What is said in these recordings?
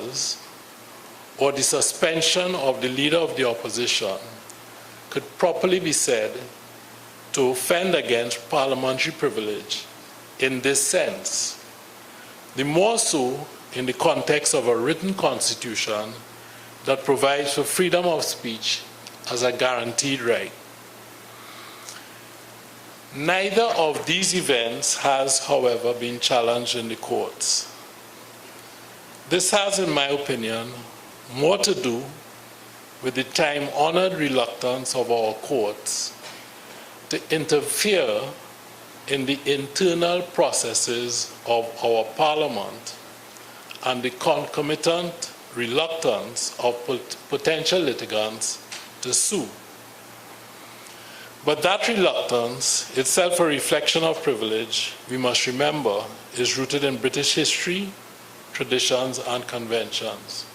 powers or the suspension of the leader of the opposition could properly be said to offend against parliamentary privilege in this sense, the more so in the context of a written constitution that provides for freedom of speech as a guaranteed right. Neither of these events has, however, been challenged in the courts. This has, in my opinion, more to do with the time-honored reluctance of our courts to interfere in the internal processes of our parliament and the concomitant reluctance of potential litigants to sue. But that reluctance, itself a reflection of privilege, we must remember, is rooted in British history, traditions, and conventions.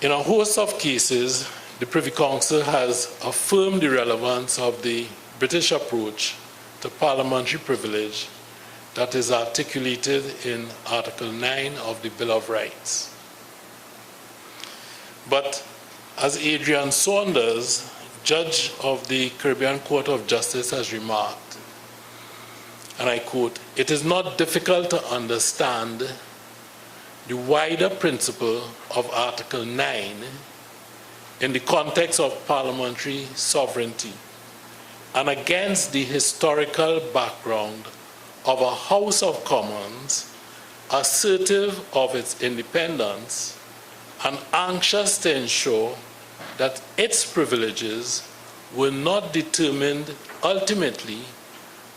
In a host of cases, the Privy Council has affirmed the relevance of the British approach to parliamentary privilege that is articulated in Article 9 of the Bill of Rights. But as Adrian Saunders, judge of the Caribbean Court of Justice, has remarked, and I quote, "It is not difficult to understand the wider principle of Article 9 in the context of parliamentary sovereignty and against the historical background of a House of Commons assertive of its independence and anxious to ensure that its privileges were not determined ultimately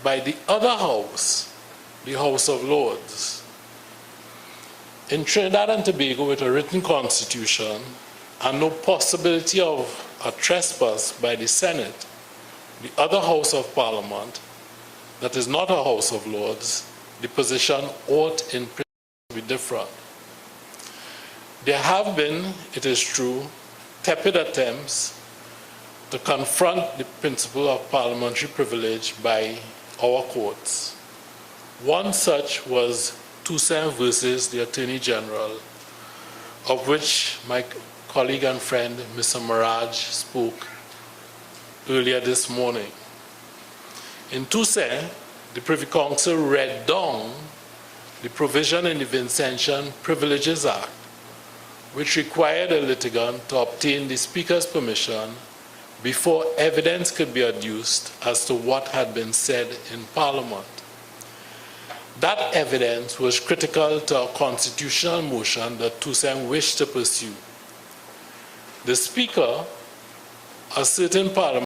by the other house, the House of Lords. In Trinidad and Tobago, with a written constitution and no possibility of a trespass by the Senate, the other House of Parliament, that is not a House of Lords, the position ought in principle to be different. There have been, it is true, tepid attempts to confront the principle of parliamentary privilege by our courts. One such was Toussaint versus the Attorney General, of which my colleague and friend, Mr. Maraj, spoke earlier this morning. In Toussaint, the Privy Council read down the provision in the Vincentian Privileges Act, which required a litigant to obtain the Speaker's permission before evidence could be adduced as to what had been said in Parliament. That evidence was critical to a constitutional motion that Toussaint wished to pursue. The Speaker, asserting Parliament